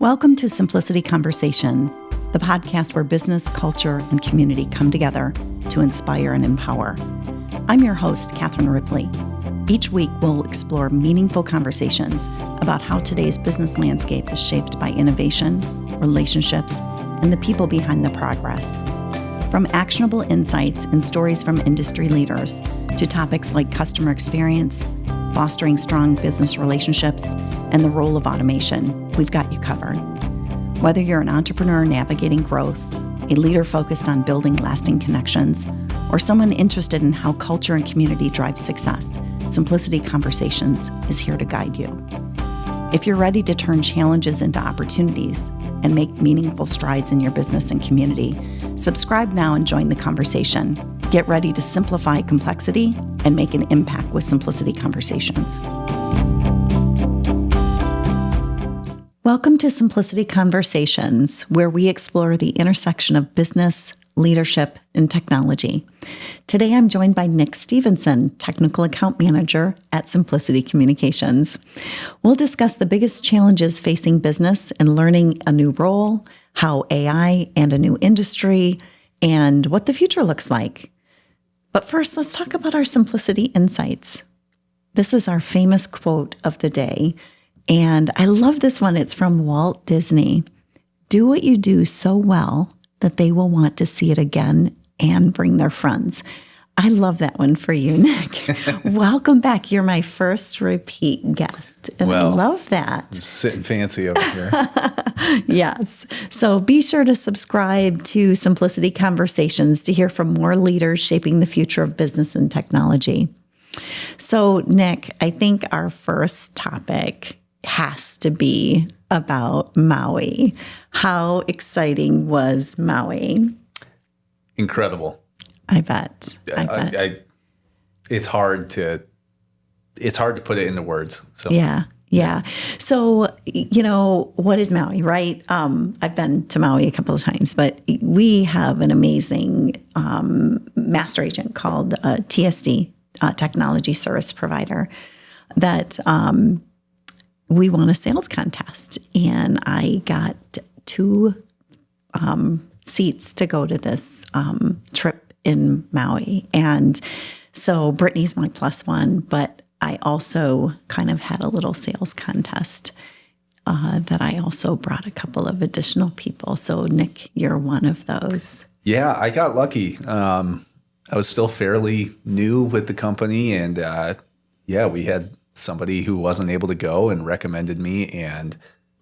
Welcome to Symplicity Conversations, the podcast where business, culture, and community come together to inspire and empower. I'm your host, Catherine Ripley. Each week, we'll explore meaningful conversations about how today's business landscape is shaped by innovation, relationships, and the people behind the progress. From actionable insights and stories from industry leaders to topics like customer experience, fostering strong business relationships, and the role of automation, we've got you covered. Whether you're an entrepreneur navigating growth, a leader focused on building lasting connections, or someone interested in how culture and community drive success, Symplicity Conversations is here to guide you. If you're ready to turn challenges into opportunities and make meaningful strides in your business and community, subscribe now and join the conversation. Get ready to simplify complexity and make an impact with Symplicity Conversations. Welcome to Symplicity Conversations, where we explore the intersection of business, leadership, and technology. Today, I'm joined by Nick Stevenson, Technical Account Manager at Symplicity Communications. We'll discuss the biggest challenges facing business in learning a new role, how AI and a new industry, and what the future looks like. But first, let's talk about our Symplicity insights. This is our famous quote of the day. And I love this one. It's from Walt Disney. Do what you do so well that they will want to see it again and bring their friends. I love that one for you, Nick. Welcome back. You're my first repeat guest. And I love that. Just sitting fancy over here. Yes. So be sure to subscribe to Symplicity Conversations to hear from more leaders shaping the future of business and technology. So, Nick, I think our first topic has to be about Maui. How exciting was Maui? Incredible. I bet. It's hard to put it into words. So Yeah. So, what is Maui, right? I've been to Maui a couple of times, but we have an amazing master agent called TSD, Technology Service Provider, that we won a sales contest, and I got 2 seats to go to this trip in Maui. And so Brittany's my +1, but I also kind of had a little sales contest that I also brought a couple of additional people. So Nick, you're one of those. Yeah, I got lucky. I was still fairly new with the company, and we had somebody who wasn't able to go and recommended me. And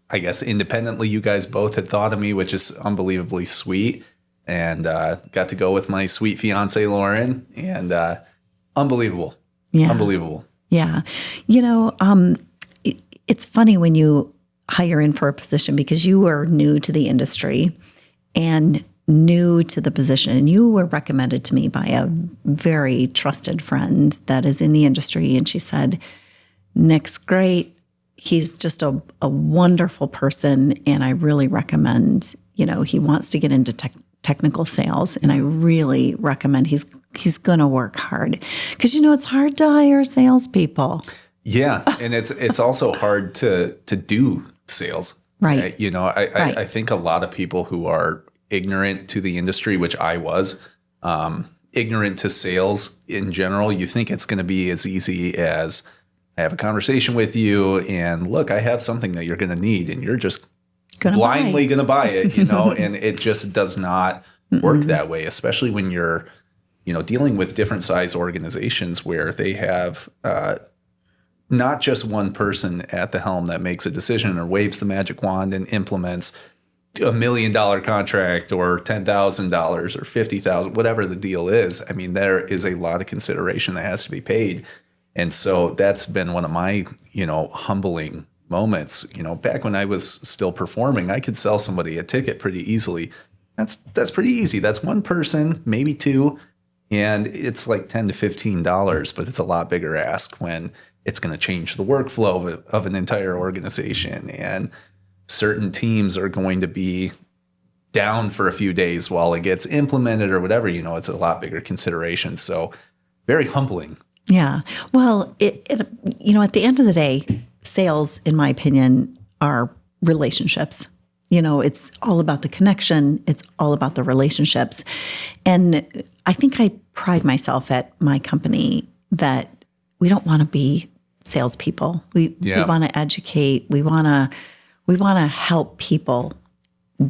I guess independently, you guys both had thought of me, which is unbelievably sweet. And got to go with my sweet fiance, Lauren, and unbelievable. Yeah. Unbelievable. Yeah. It's funny when you hire in for a position because you were new to the industry and new to the position, and you were recommended to me by a very trusted friend that is in the industry. And she said, Nick's great. He's just a wonderful person, and I really recommend, he wants to get into technical sales, and I really recommend he's going to work hard because, it's hard to hire salespeople. Yeah, and it's also hard to do sales. Right. I think a lot of people who are ignorant to the industry, which I was, ignorant to sales in general, you think it's going to be as easy as I have a conversation with you and look, I have something that you're going to need, and you're just blindly going to buy it, and it just does not work that way, especially when you're, dealing with different size organizations where they have not just one person at the helm that makes a decision or waves the magic wand and implements $1 million contract or $10,000 or $50,000, whatever the deal is. I mean, there is a lot of consideration that has to be paid. And so that's been one of my, humbling moments. Back when I was still performing, I could sell somebody a ticket pretty easily. That's pretty easy. That's one person, maybe 2, and it's like $10 to $15, but it's a lot bigger ask when it's going to change the workflow of an entire organization, and certain teams are going to be down for a few days while it gets implemented or whatever. It's a lot bigger consideration. So very humbling. Yeah. Well, at the end of the day, sales, in my opinion, are relationships. It's all about the connection. It's all about the relationships. And I think I pride myself at my company that we don't want to be salespeople. We want to educate. We want to help people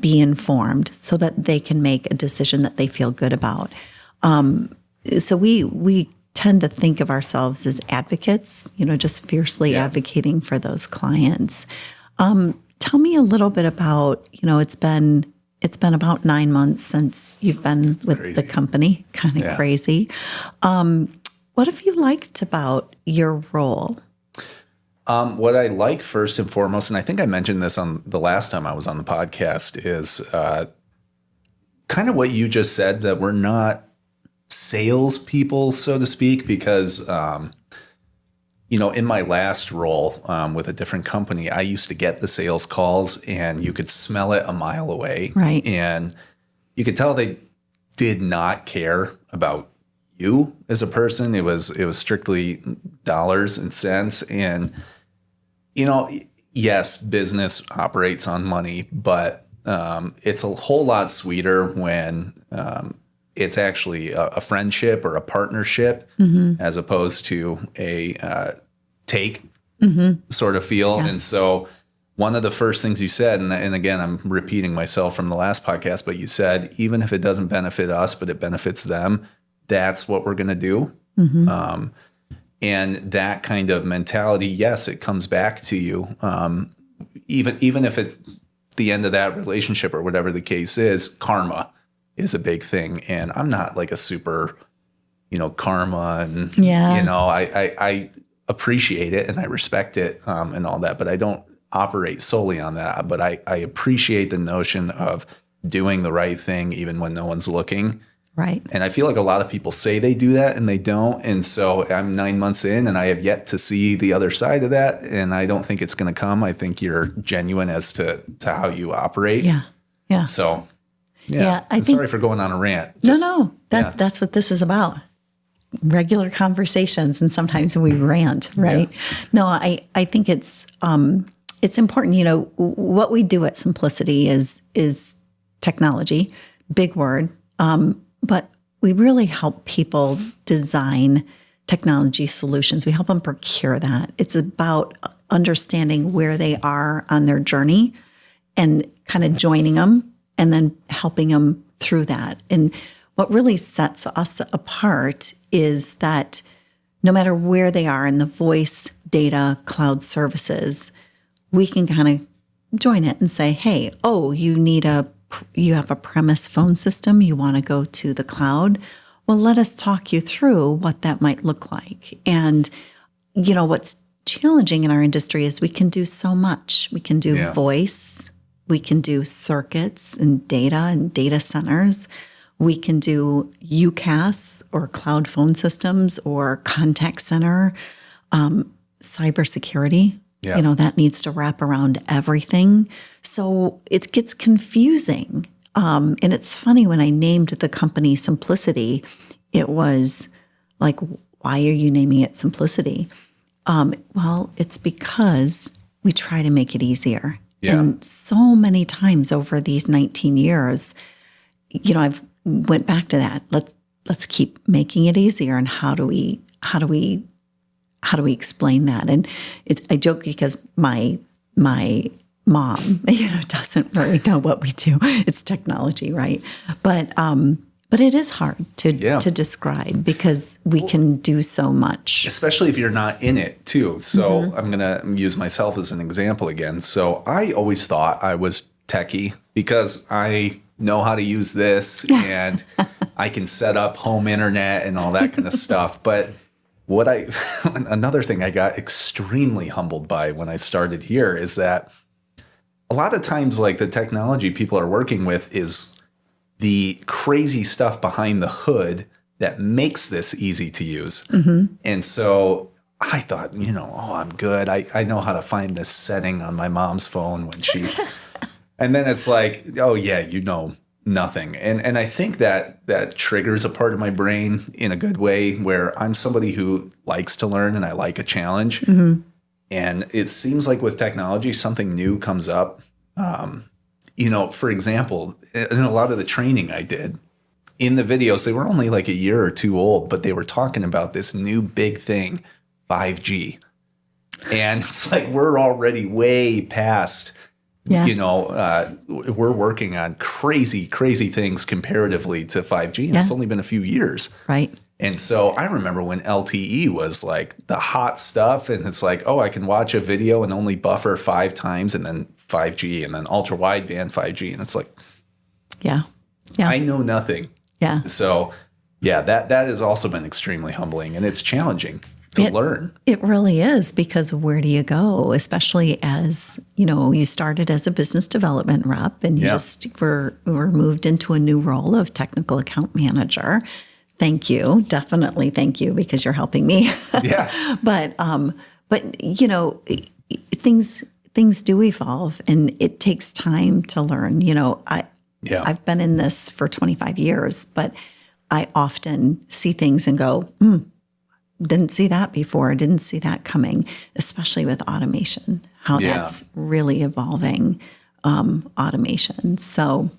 be informed so that they can make a decision that they feel good about. So we tend to think of ourselves as advocates, just fiercely advocating for those clients. Tell me a little bit about, it's been about 9 months since you've been with the company, kind of crazy. What have you liked about your role? What I like first and foremost, and I think I mentioned this on the last time I was on the podcast, is kind of what you just said, that we're not salespeople, so to speak, because, in my last role with a different company, I used to get the sales calls and you could smell it a mile away. Right. And you could tell they did not care about you as a person. It was strictly dollars and cents. And, yes, business operates on money, but it's a whole lot sweeter when it's actually a friendship or a partnership as opposed to a take sort of feel. Yeah. And so one of the first things you said, and again, I'm repeating myself from the last podcast, but you said, even if it doesn't benefit us, but it benefits them, that's what we're going to do. And that kind of mentality, yes, it comes back to you. Even if it's the end of that relationship or whatever the case is, karma is a big thing. And I'm not like a super, karma and, I appreciate it and I respect it and all that, but I don't operate solely on that. But I appreciate the notion of doing the right thing even when no one's looking. Right. And I feel like a lot of people say they do that and they don't. And so I'm 9 months in and I have yet to see the other side of that. And I don't think it's going to come. I think you're genuine as to how you operate. Yeah. Yeah. So, sorry for going on a rant. That's what this is about. Regular conversations. And sometimes we rant, right? Yeah. No, I think it's important. What we do at Symplicity is technology, big word. But we really help people design technology solutions. We help them procure that. It's about understanding where they are on their journey and kind of joining them and then helping them through that. And what really sets us apart is that no matter where they are in the voice, data, cloud services, we can kind of join it and say, hey, you have a premise phone system, you want to go to the cloud. Well, let us talk you through what that might look like. And, what's challenging in our industry is we can do so much. We can do voice, we can do circuits and data centers. We can do UCaaS or cloud phone systems or contact center, cybersecurity. Yeah. That needs to wrap around everything. So it gets confusing. And it's funny, when I named the company Symplicity, it was like, why are you naming it Symplicity? Well, it's because we try to make it easier. Yeah. And so many times over these 19 years, I've went back to that. Let's keep making it easier. And how do we explain that? And I joke because my mom, doesn't really know what we do. It's technology, right? But it is hard to describe because we can do so much. Especially if you're not in it too. So I'm going to use myself as an example again. So I always thought I was techie because I know how to use this and I can set up home internet and all that kind of stuff. But another thing I got extremely humbled by when I started here is that a lot of times, like, the technology people are working with is the crazy stuff behind the hood that makes this easy to use. And so I thought, I'm good. I know how to find this setting on my mom's phone when and then it's like, oh yeah, nothing. And I think that triggers a part of my brain in a good way where I'm somebody who likes to learn and I like a challenge. And it seems like with technology, something new comes up. For example, in a lot of the training I did, in the videos, they were only like a year or two old, but they were talking about this new big thing, 5G. And it's like we're already way past, we're working on crazy, crazy things comparatively to 5G. And it's only been a few years. Right. And so I remember when LTE was like the hot stuff, and it's like, oh, I can watch a video and only buffer 5 times, and then 5G, and then ultra wideband 5G. And it's like, I know nothing. Yeah. So that has also been extremely humbling, and it's challenging to learn. It really is, because where do you go? Especially as, you started as a business development rep, and you just were moved into a new role of technical account manager. Thank you. Definitely thank you, because you're helping me. Yeah. But things do evolve, and it takes time to learn. I've been in this for 25 years, but I often see things and go, didn't see that before, didn't see that coming, especially with automation, how that's really evolving, automation. So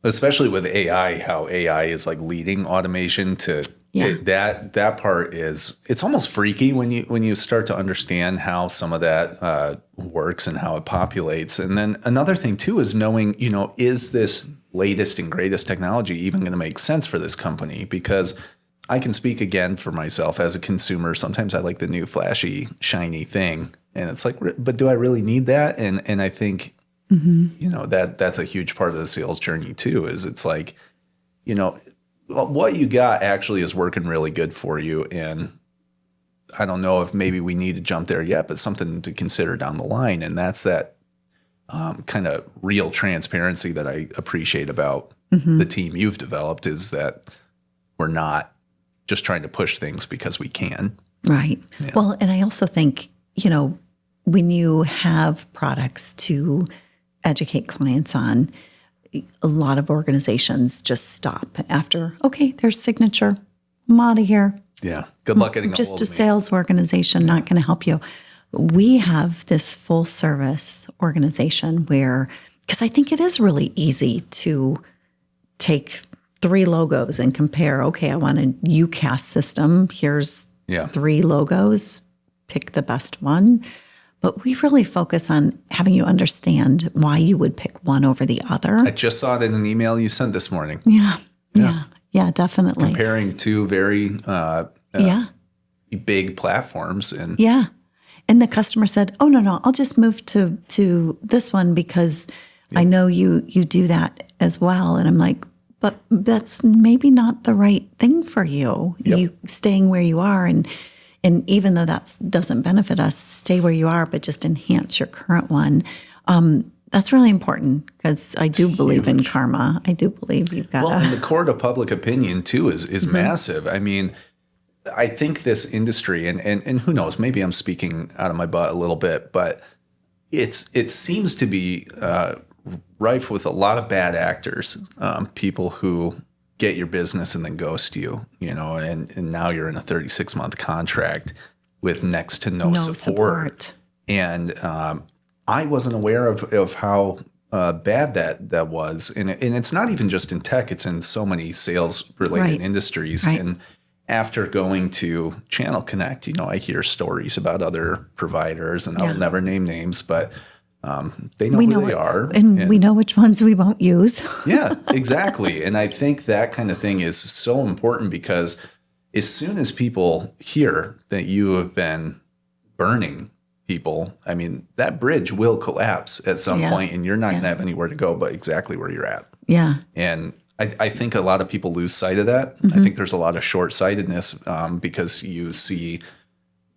especially with AI, how AI is like leading automation to that part it's almost freaky when you start to understand how some of that works and how it populates. And then another thing too is knowing, is this latest and greatest technology even going to make sense for this company? Because I can speak again for myself as a consumer. Sometimes I like the new flashy, shiny thing, and it's like, but do I really need that? And I think that's a huge part of the sales journey too, is it's like, what you got actually is working really good for you. And I don't know if maybe we need to jump there yet, but something to consider down the line. And that's that kind of real transparency that I appreciate about the team you've developed, is that we're not just trying to push things because we can. Right. Yeah. Well, and I also think, when you have products to educate clients on, a lot of organizations just stop after, okay, there's signature, I'm out of here. Yeah. Good luck getting just a sales organization, not going to help you. We have this full service organization where, because I think it is really easy to take 3 logos and compare, okay, I want a UCAS system. Here's 3 logos, pick the best one. But we really focus on having you understand why you would pick one over the other. I just saw it in an email you sent this morning. Yeah, definitely. Comparing 2 very big platforms. And and the customer said, oh, no, I'll just move to this one because I know you do that as well. And I'm like, but that's maybe not the right thing for you. You staying where you are, and even though that doesn't benefit us, stay where you are, but just enhance your current one. That's really important, because I do believe in karma. I do believe you've got and the court of public opinion too is massive. I mean, I think this industry, and who knows, maybe I'm speaking out of my butt a little bit, but it seems to be rife with a lot of bad actors, people who get your business and then ghost you, and now you're in a 36-month contract with next to no support. And I wasn't aware of how bad that was. And it's not even just in tech, it's in so many sales-related industries. Right. And after going to Channel Connect, I hear stories about other providers, and I'll never name names, but they know who they are. And we know which ones we won't use. Yeah, exactly. And I think that kind of thing is so important, because as soon as people hear that you have been burning people, I mean, that bridge will collapse at some point, and you're not going to have anywhere to go but exactly where you're at. Yeah. And I think a lot of people lose sight of that. I think there's a lot of short-sightedness because you see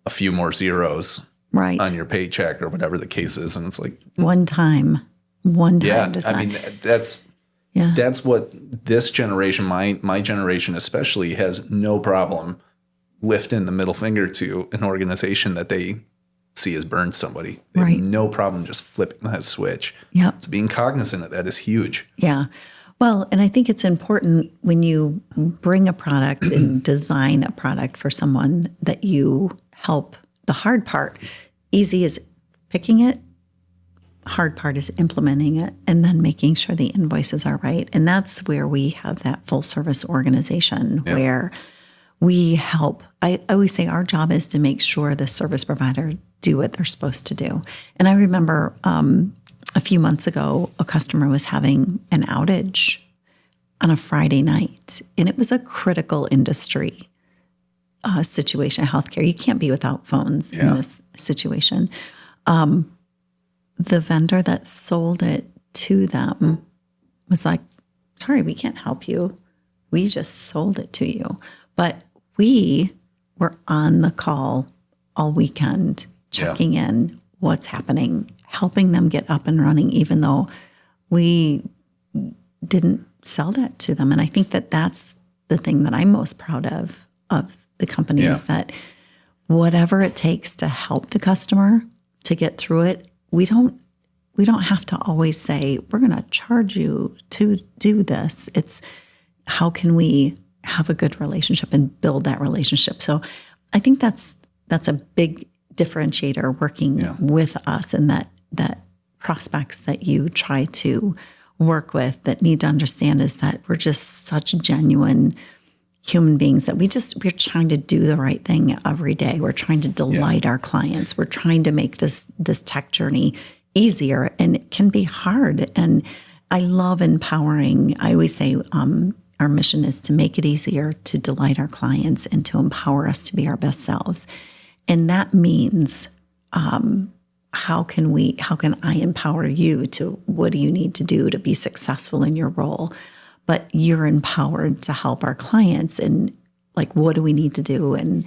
a few more zeros on your paycheck or whatever the case is. And it's like one time. Does I mean, that's what this generation, my generation especially, has no problem lifting the middle finger to an organization that they see as burned somebody. They have no problem just flipping that switch. Yeah. So being cognizant of that is huge. Yeah. Well, and I think it's important when you bring a product and design a product for someone that you help. The hard part easy is picking it. Hard part is implementing it and then making sure the invoices are right. And that's where we have that full service organization where we help. I always say our job is to make sure the service provider do what they're supposed to do. And I remember a few months ago, a customer was having an outage on a Friday night, and it was a critical industry situation, healthcare. You can't be without phones in this situation. The vendor that sold it to them was like, sorry, we can't help you. We just sold it to you. But we were on the call all weekend, checking in what's happening, helping them get up and running, even though we didn't sell that to them. And I think that that's the thing that I'm most proud of the company is that whatever it takes to help the customer to get through it, we don't have to always say, we're going to charge you to do this. It's how can we have a good relationship and build that relationship? So I think that's a big differentiator working with us, and that prospects that you try to work with that need to understand is that we're just such genuine human beings that we're trying to do the right thing every day. We're trying to delight our clients. We're trying to make this tech journey easier, and it can be hard. And I love empowering. I always say our mission is to make it easier to delight our clients and to empower us to be our best selves. And that means how can I empower you to what do you need to do to be successful in your role? But you're empowered to help our clients, and like, what do we need to do? And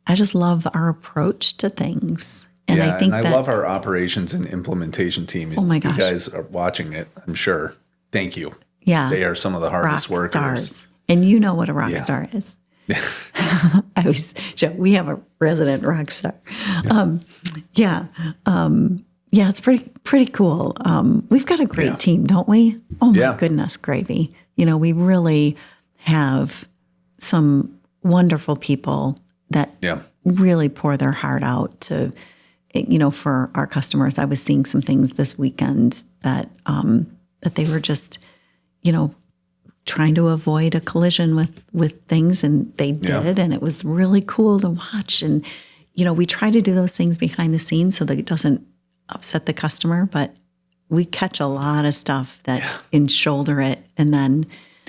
I just love our approach to things. And I think I love our operations and implementation team. Oh my gosh. You guys are watching it, I'm sure. Thank you. Yeah. They are some of the hardest rock workers. Stars. And you know what a rock star is. I always joke, we have a resident rock star. It's pretty cool. We've got a great team, don't we? Oh my goodness, gravy. We really have some wonderful people that really pour their heart out to, for our customers. I was seeing some things this weekend that they were just, trying to avoid a collision with things, and they did, and it was really cool to watch. And, we try to do those things behind the scenes so that it doesn't upset the customer, but we catch a lot of stuff that and shoulder it, and then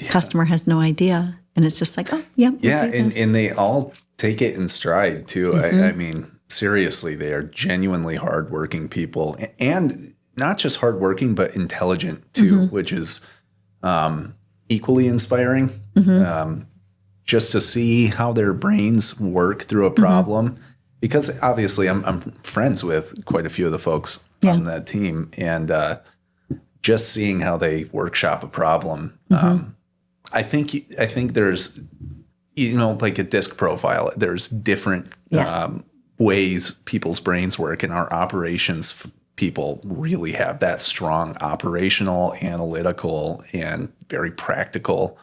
customer has no idea. And it's just like, oh, and they all take it in stride too. Mm-hmm. I mean, seriously, they are genuinely hardworking people, and not just hardworking, but intelligent too, which is equally inspiring. Just to see how their brains work through a problem, because obviously I'm friends with quite a few of the folks on that team, and just seeing how they workshop a problem. I think there's, like a disc profile, there's different ways people's brains work, and our operations people really have that strong operational, analytical, and very practical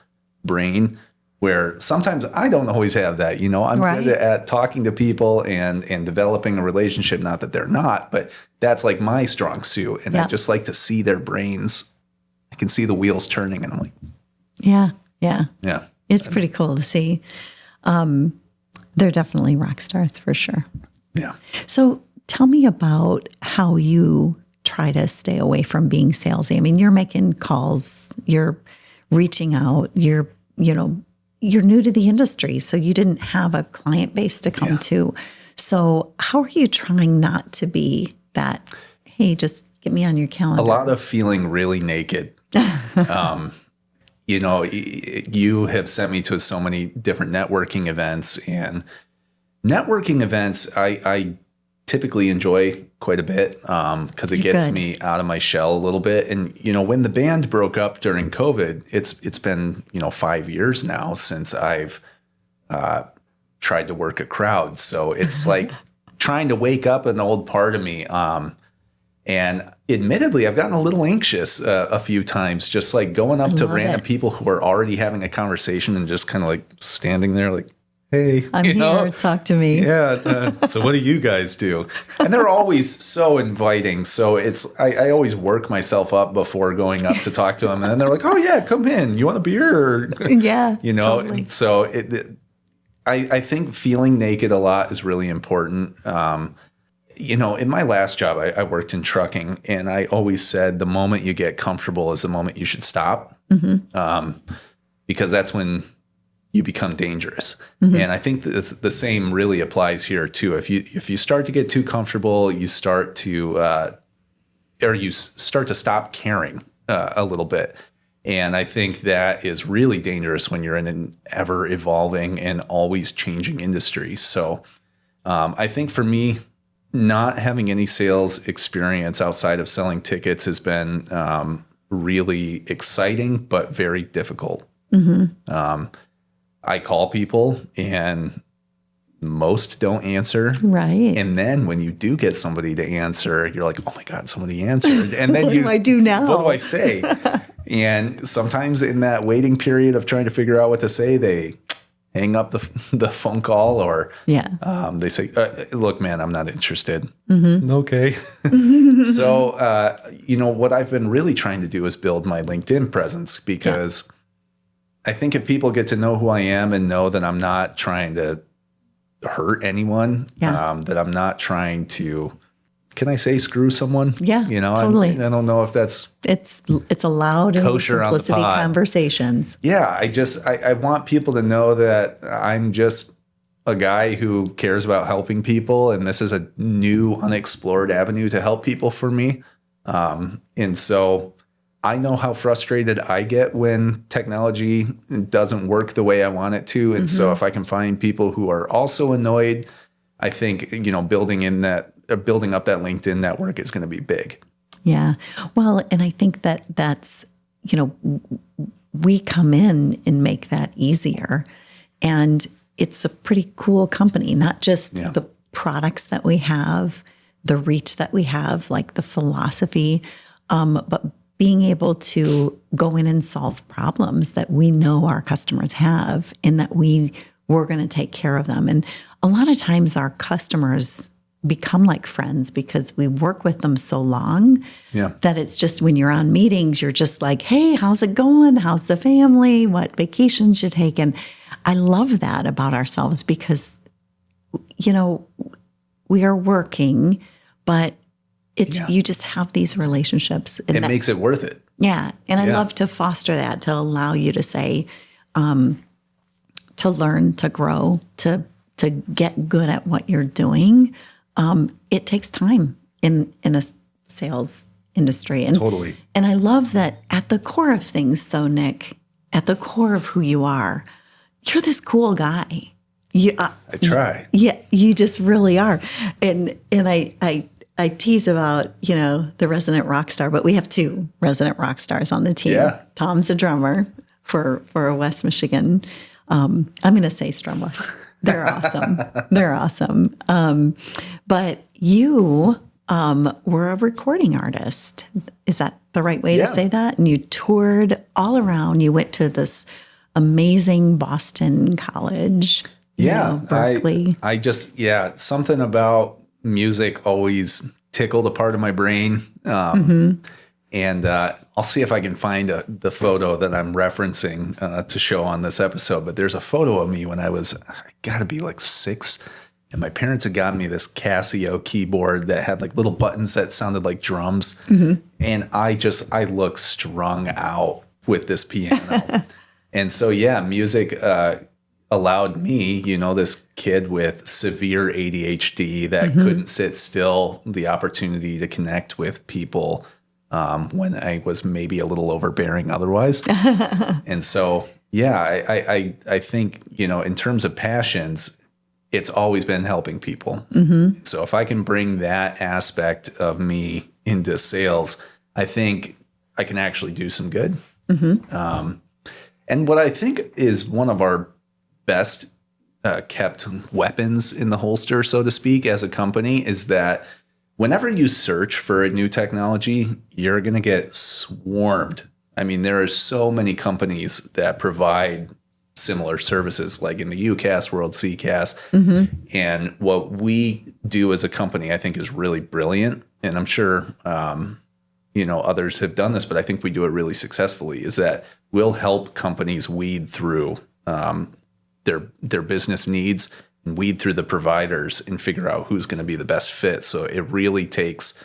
brain, where sometimes I don't always have that. I'm good at talking to people and developing a relationship. Not that they're not, but that's like my strong suit. And I just like to see their brains. I can see the wheels turning, and I'm like, yeah. It's pretty cool to see. They're definitely rock stars for sure. Yeah. So tell me about how you try to stay away from being salesy. I mean, you're making calls, you're reaching out, you're new to the industry, so you didn't have a client base to come to. So how are you trying not to be that, hey, just get me on your calendar? A lot of feeling really naked. You have sent me to so many different networking events, and networking events I typically enjoy quite a bit because it gets me out of my shell a little bit. And, when the band broke up during COVID, it's been, 5 years now since I've tried to work a crowd. So it's like trying to wake up an old part of me. And admittedly, I've gotten a little anxious a few times, just like going up to random people who are already having a conversation and just kind of like standing there like, hey, I'm here. Talk to me. Yeah. So what do you guys do? And they're always so inviting. So I always work myself up before going up to talk to them. And then they're like, oh, yeah, come in. You want a beer? Yeah. Totally. And so I think feeling naked a lot is really important. In my last job, I worked in trucking, and I always said the moment you get comfortable is the moment you should stop, because that's when you become dangerous. And I think the same really applies here too. If you start to get too comfortable, you start to stop caring a little bit. And I think that is really dangerous when you're in an ever evolving and always changing industry. So I think for me, not having any sales experience outside of selling tickets has been really exciting, but very difficult. I call people and most don't answer. Right. And then when you do get somebody to answer, you're like, oh my God, somebody answered. And then what do I do now? What do I say? And sometimes in that waiting period of trying to figure out what to say, they hang up the phone call, or they say, look, man, I'm not interested. Okay. So, what I've been really trying to do is build my LinkedIn presence, because I think if people get to know who I am and know that I'm not trying to hurt anyone, that I'm not trying to, can I say screw someone? Yeah, totally. I don't know if that's it's allowed in Symplicity Conversations. Yeah, I want people to know that I'm just a guy who cares about helping people, and this is a new unexplored avenue to help people for me. And so I know how frustrated I get when technology doesn't work the way I want it to. And so if I can find people who are also annoyed, I think, building up that LinkedIn network is going to be big. Yeah. Well, and I think that's, we come in and make that easier. And it's a pretty cool company, not just the products that we have, the reach that we have, like the philosophy, but being able to go in and solve problems that we know our customers have, and that we're going to take care of them. And a lot of times our customers become like friends because we work with them so long that it's just when you're on meetings, you're just like, hey, how's it going? How's the family? What vacations you take? And I love that about ourselves, because, we are working, but you just have these relationships. And it makes it worth it. Yeah. And I love to foster that, to allow you to say, to learn, to grow, to get good at what you're doing. It takes time in a sales industry. And, totally. And I love that at the core of things, though, Nick, at the core of who you are, you're this cool guy. I try. You just really are. And I tease about, the resident rock star, but we have two resident rock stars on the team. Yeah. Tom's a drummer for West Michigan. I'm going to say Strumba. They're awesome. They're awesome. But you were a recording artist. Is that the right way to say that? And you toured all around. You went to this amazing Boston college. Berkeley. I just, something about music always tickled a part of my brain. And I'll see if I can find the photo that I'm referencing to show on this episode. But there's a photo of me when I got to be like 6. And my parents had gotten me this Casio keyboard that had like little buttons that sounded like drums. And I look strung out with this piano. And so, music allowed me, this kid with severe ADHD that couldn't sit still, the opportunity to connect with people when I was maybe a little overbearing otherwise. And so, I think, in terms of passions, it's always been helping people. So if I can bring that aspect of me into sales, I think I can actually do some good. And what I think is one of our best kept weapons in the holster, so to speak, as a company, is that whenever you search for a new technology, you're going to get swarmed. I mean, there are so many companies that provide similar services, like in the UCaaS world, CCaaS. And what we do as a company, I think, is really brilliant. And I'm sure, others have done this, but I think we do it really successfully, is that we'll help companies weed through their business needs and weed through the providers and figure out who's going to be the best fit. So it really takes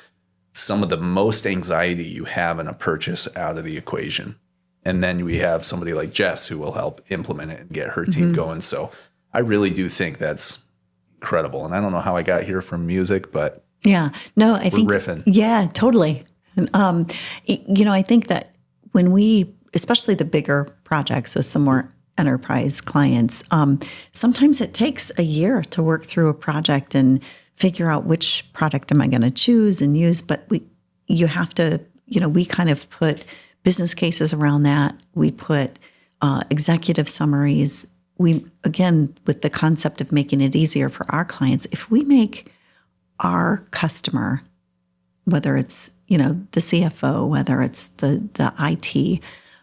some of the most anxiety you have in a purchase out of the equation. And then we have somebody like Jess who will help implement it and get her team going. So I really do think that's incredible. And I don't know how I got here from music, but I think riffing. Yeah, totally. I think that when we, especially the bigger projects with some more enterprise clients, sometimes it takes a year to work through a project and figure out which product am I going to choose and use. But you have to, we kind of put business cases around that. We put executive summaries. Again, with the concept of making it easier for our clients, if we make our customer, whether it's, the CFO, whether it's the IT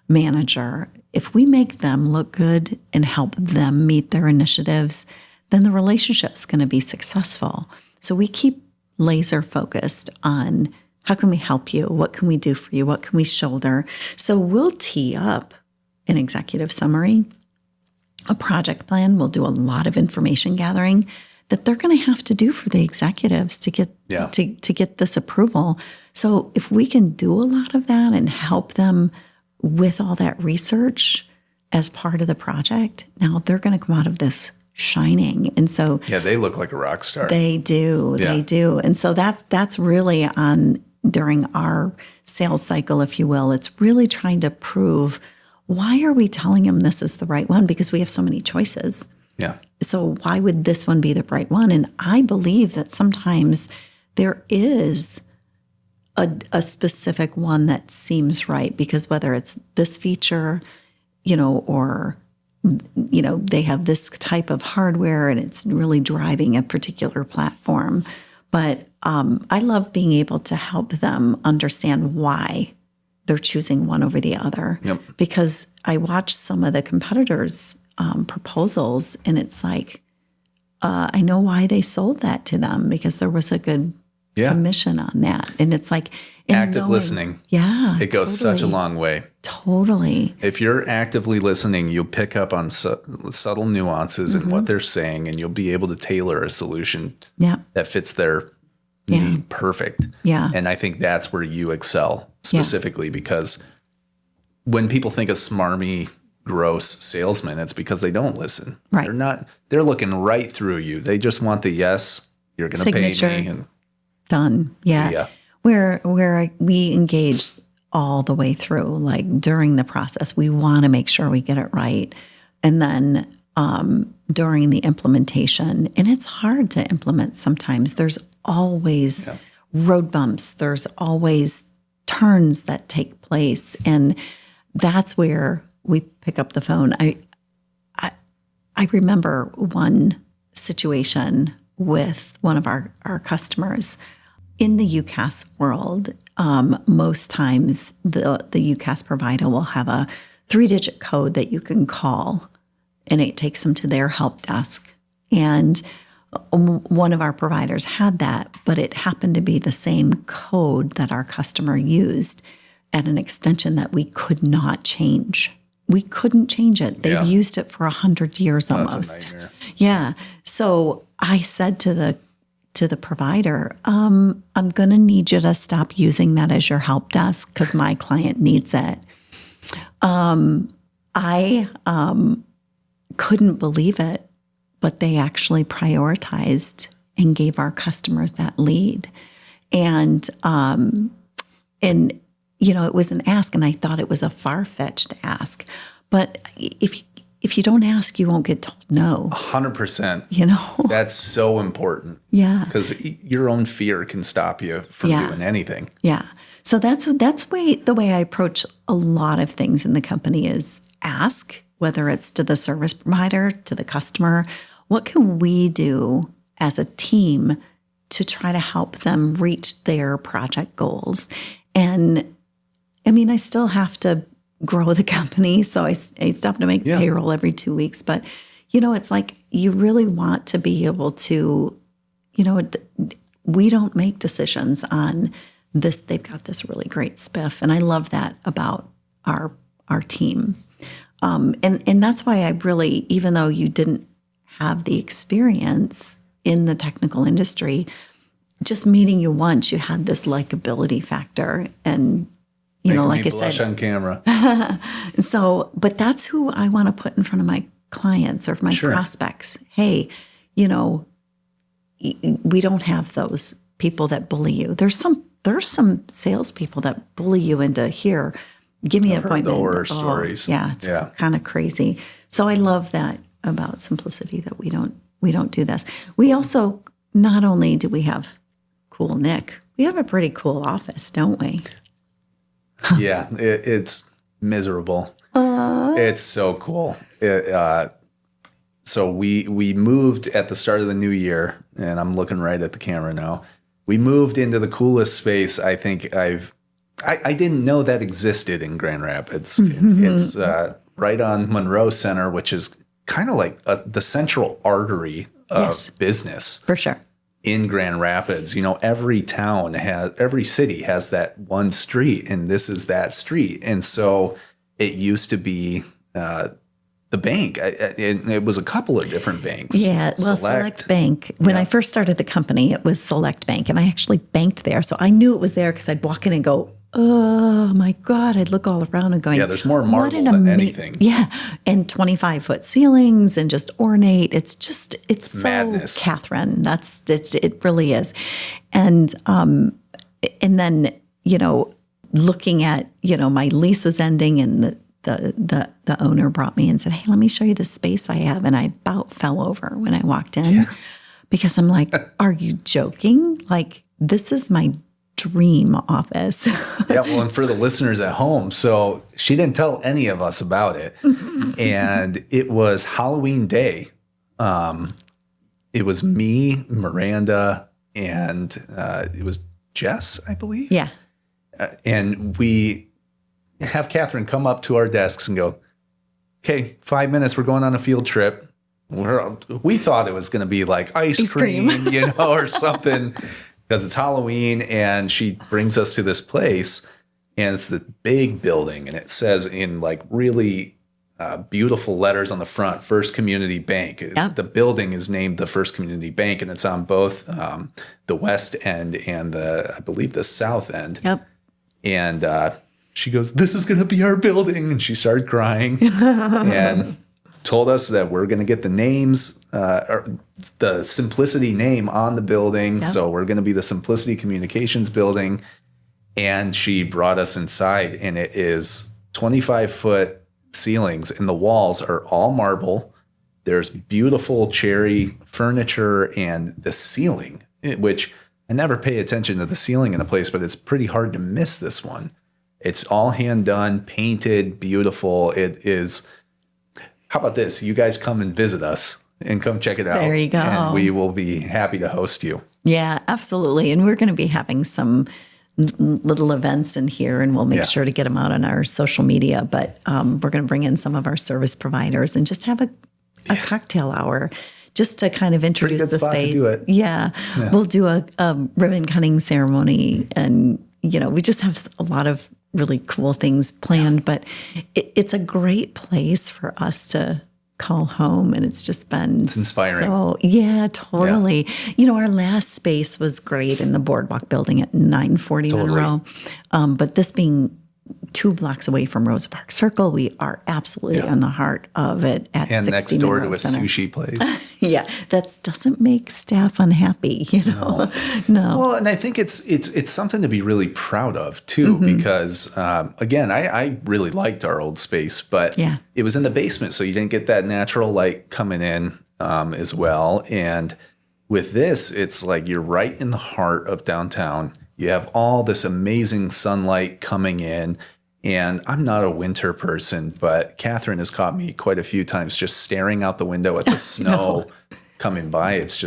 manager, if we make them look good and help them meet their initiatives, then the relationship's going to be successful. So we keep laser focused on how can we help you? What can we do for you? What can we shoulder? So we'll tee up an executive summary, a project plan. We'll do a lot of information gathering that they're going to have to do for the executives to get to get this approval. So if we can do a lot of that and help them with all that research as part of the project, now they're going to come out of this shining. And so they look like a rock star. They do. Yeah. They do. And so that's really on during our sales cycle, if you will. It's really trying to prove, why are we telling them this is the right one? Because we have so many choices. Yeah. So why would this one be the right one? And I believe that sometimes there is a specific one that seems right, because whether it's this feature, or, they have this type of hardware and it's really driving a particular platform. But I love being able to help them understand why they're choosing one over the other. Yep. Because I watch some of the competitors' proposals, and it's like, I know why they sold that to them, because there was a good commission on that. And it's like active listening. Yeah. It goes such a long way. Totally. If you're actively listening, you'll pick up on subtle nuances in what they're saying, and you'll be able to tailor a solution that fits their need perfect. Yeah. And I think that's where you excel specifically, because when people think of smarmy, gross salesmen, it's because they don't listen. Right. They're looking right through you. They just want the yes, you're going to pay me. And done. Yeah. So, Where we engage all the way through, like during the process, we want to make sure we get it right. And then during the implementation, and it's hard to implement sometimes. There's always road bumps. There's always turns that take place. And that's where we pick up the phone. I remember one situation with one of our customers. In the UCaaS world, most times the UCaaS provider will have a 3-digit code that you can call, and it takes them to their help desk. And one of our providers had that, but it happened to be the same code that our customer used at an extension that we could not change. We couldn't change it. They've used it for 100 years almost. That's a nightmare. Yeah. So I said to the provider, I'm going to need you to stop using that as your help desk because my client needs it. I couldn't believe it, but they actually prioritized and gave our customers that lead. And it was an ask, and I thought it was a far-fetched ask. But if you don't ask, you won't get told no. 100%. That's so important. Yeah. Because your own fear can stop you from doing anything. Yeah. So that's the way I approach a lot of things in the company is ask, whether it's to the service provider, to the customer, what can we do as a team to try to help them reach their project goals? And I mean, I still have to grow the company. So I stopped to make payroll every 2 weeks. But, it's like you really want to be able to, we don't make decisions on this. They've got this really great spiff. And I love that about our team. And that's why I really, even though you didn't have the experience in the technical industry, just meeting you once, you had this likability factor. And, like I said, on camera. So, but that's who I want to put in front of my clients or my prospects. Hey, we don't have those people that bully you. There's some salespeople that bully you into here. Give me an appointment. The horror stories. Yeah, it's kind of crazy. So I love that about Symplicity, that we don't do this. We also, not only do we have cool Nick, we have a pretty cool office, don't we? Yeah, it's miserable. It's so cool. So we moved at the start of the new year, and I'm looking right at the camera now. We moved into the coolest space I think I didn't know that existed in Grand Rapids. It's right on Monroe Center, which is kind of like the central artery of business. For sure. In Grand Rapids, every city has that one street, and this is that street. And so it used to be the bank. It was a couple of different banks. Yeah, well, Select Bank. When I first started the company, it was Select Bank, and I actually banked there. So I knew it was there because I'd walk in and go, oh my God, I'd look all around and going, there's more marble than anything. Yeah. And 25-foot ceilings and just ornate. It's so madness. Catherine. It really is. And then, looking at, my lease was ending, and the owner brought me and said, hey, let me show you the space I have. And I about fell over when I walked in because I'm like, are you joking? Like, this is my dream office. And for the listeners at home, so she didn't tell any of us about it. And it was Halloween day. It was me, Miranda, and it was Jess, I believe. Yeah. And we have Catherine come up to our desks and go, okay, 5 minutes, we're going on a field trip. We thought it was going to be like ice cream, or something. Because it's Halloween, and she brings us to this place, and it's the big building, and it says in like really beautiful letters on the front, First Community Bank. Yep. The building is named the First Community Bank, and it's on both the west end and I believe the south end. Yep. And she goes, this is going to be our building. And she started crying and told us that we're going to get the names, or the Symplicity name on the building. Yep. So we're going to be the Symplicity Communications building. And she brought us inside, and it is 25-foot ceilings, and the walls are all marble. There's beautiful cherry furniture, and the ceiling, which I never pay attention to the ceiling in a place, but it's pretty hard to miss this one. It's all hand done, painted, beautiful. It is. How about this? You guys come and visit us and come check it out. There you go. And we will be happy to host you. Yeah, absolutely. And we're going to be having some little events in here, and we'll make sure to get them out on our social media. But we're going to bring in some of our service providers and just have a cocktail hour just to kind of introduce the space. To do it. Yeah. We'll do a ribbon cutting ceremony, and, we just have a lot of really cool things planned, but it's a great place for us to call home, and it's just been inspiring. So, totally. Our last space was great in the Boardwalk building at 940 Monroe, but this being 2 blocks away from Rosa Parks Circle, we are absolutely on the heart of it at 60 next door Monroe to a Center. Sushi place. That doesn't make staff unhappy, No. Well, and I think it's something to be really proud of too, because again, I really liked our old space, but it was in the basement, so you didn't get that natural light coming in as well. And with this, it's like you're right in the heart of downtown. You have all this amazing sunlight coming in. And I'm not a winter person, but Catherine has caught me quite a few times just staring out the window at the snow coming by. It's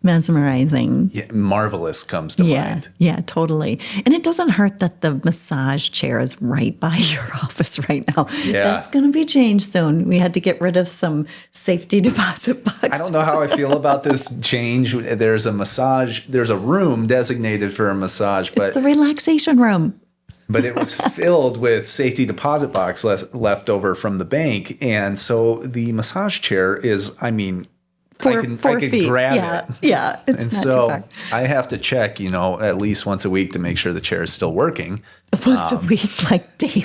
Mesmerizing. Yeah, marvelous comes to mind. Yeah, totally. And it doesn't hurt that the massage chair is right by your office right now. Yeah. That's going to be changed soon. We had to get rid of some safety deposit boxes. I don't know how I feel about this change. There's a room designated for a massage, but it's the relaxation room. But it was filled with safety deposit box left over from the bank. And so the massage chair is, I mean, I can grab it. Yeah, it's and not so too far. I have to check, at least once a week to make sure the chair is still working. Once a week, like daily.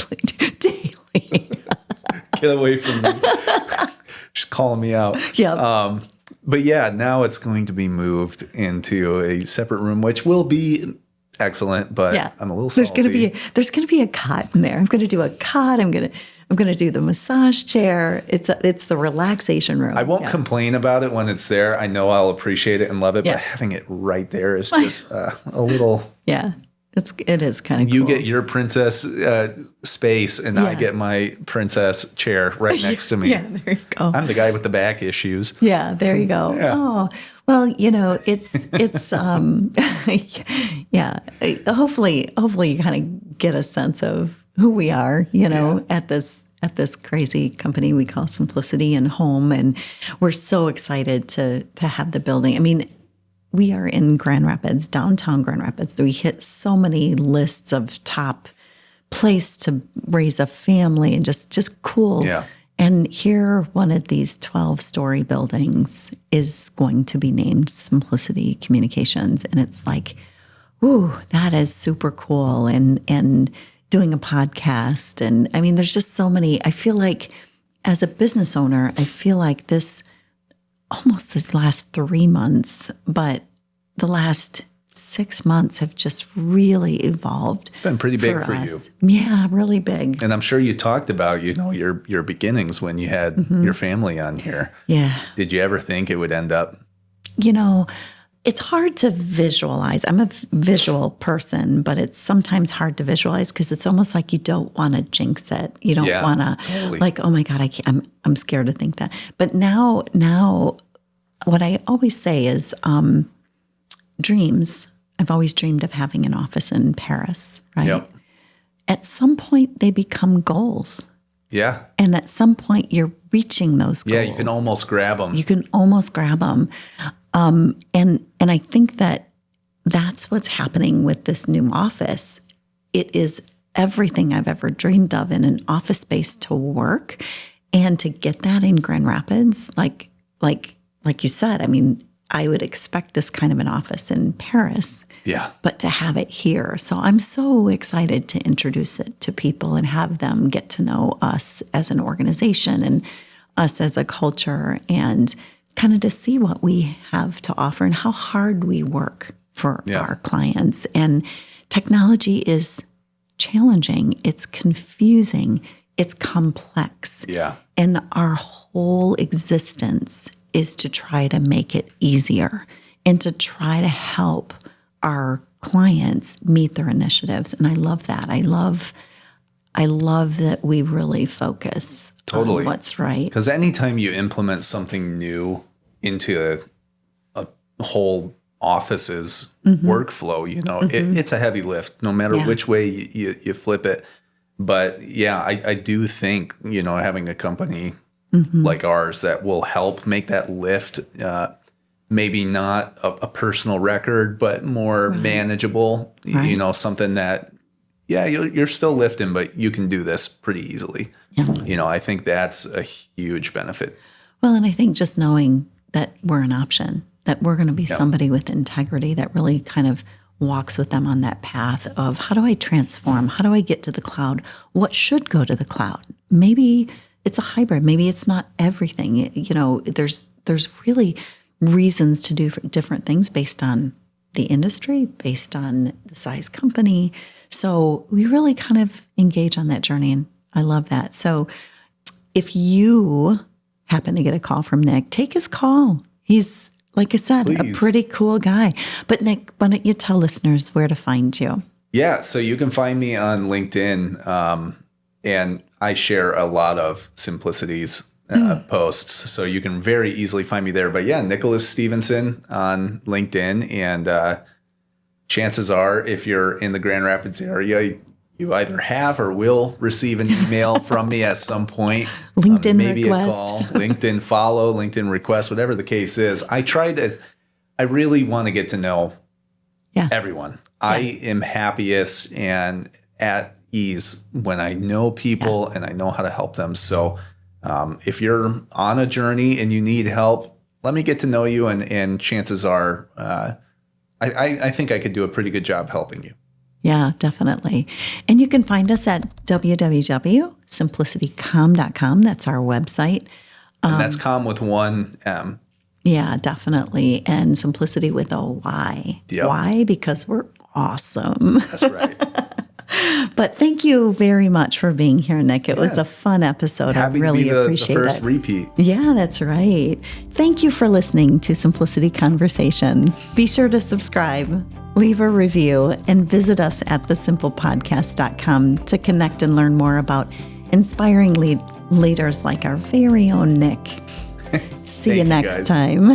Get away from me. She's calling me out. Yeah. But yeah, now it's going to be moved into a separate room, which will be excellent, but I'm a little salty. There's gonna be a cot in there. I'm gonna do a cot. I'm gonna do the massage chair. It's the relaxation room. I won't complain about it when it's there. I know I'll appreciate it and love it, but having it right there is just a little. Yeah, it is kind of cool. You get your princess space, and I get my princess chair right next to me. Yeah, there you go. I'm the guy with the back issues. Yeah, there you go. Yeah. Oh, well, it's yeah. Hopefully you kind of get a sense of who we are, at this crazy company we call Symplicity and Home, and we're so excited to have the building. I mean, we are in Grand Rapids, downtown Grand Rapids. We hit so many lists of top place to raise a family and just cool. Yeah. And here, one of these 12-story buildings is going to be named Symplicity Communications. And it's like, ooh, that is super cool. And doing a podcast. And I mean, there's just so many. I feel like as a business owner, I feel like this last 3 months, but the last 6 months have just really evolved. It's been pretty big for you. Yeah, really big. And I'm sure you talked about, your beginnings when you had your family on here. Yeah. Did you ever think it would end up? It's hard to visualize. I'm a visual person, but it's sometimes hard to visualize because it's almost like you don't want to jinx it. You don't want to like, oh my God, I'm scared to think that. But now what I always say is, dreams. I've always dreamed of having an office in Paris, right? Yep. At some point, they become goals. Yeah. And at some point, you're reaching those goals. Yeah, you can almost grab them. And I think that's what's happening with this new office. It is everything I've ever dreamed of in an office space to work, and to get that in Grand Rapids, like you said. I mean, I would expect this kind of an office in Paris. Yeah. But to have it here. So I'm so excited to introduce it to people and have them get to know us as an organization and us as a culture, and kind of to see what we have to offer and how hard we work for our clients. And technology is challenging. It's confusing. It's complex. Yeah. And our whole existence is to try to make it easier and to try to help our clients meet their initiatives. And I love that. I love that we really focus on what's right. Because anytime you implement something new into a whole office's workflow, it's a heavy lift, no matter which way you flip it. But yeah, I do think, having a company like ours that will help make that lift, maybe not a personal record, but more manageable, something that, you're still lifting, but you can do this pretty easily. Yeah. I think that's a huge benefit. Well, and I think just knowing that we're an option, that we're going to be somebody with integrity that really kind of walks with them on that path of, how do I transform? How do I get to the cloud? What should go to the cloud? Maybe it's a hybrid. Maybe it's not everything. There's really reasons to do different things based on the industry, based on the size company. So we really kind of engage on that journey, and I love that. So if you happen to get a call from Nick, take his call. He's, like I said, a pretty cool guy. But Nick, why don't you tell listeners where to find you? Yeah, so you can find me on LinkedIn, and I share a lot of Symplicity's posts. So you can very easily find me there. But yeah, Nicholas Stevenson on LinkedIn. And chances are, if you're in the Grand Rapids area, you either have or will receive an email from me at some point. LinkedIn maybe request. a call, LinkedIn follow, LinkedIn request, whatever the case is. I really want to get to know everyone. I am happiest and at ease when I know people and I know how to help them. So if you're on a journey and you need help, let me get to know you. And chances are, I think I could do a pretty good job helping you. Yeah, definitely. And you can find us at www.simplicitycom.com. That's our website. And that's com with one M. Yeah, definitely. And Symplicity with a Y. Yep. Why? Because we're awesome. That's right. But thank you very much for being here, Nick. It was a fun episode. Happy I really to be appreciate the first it. repeat. Yeah, that's right. Thank you for listening to Symplicity Conversations. Be sure to subscribe, leave a review, and visit us at thesimplepodcast.com to connect and learn more about inspiring leaders like our very own Nick. See you next time.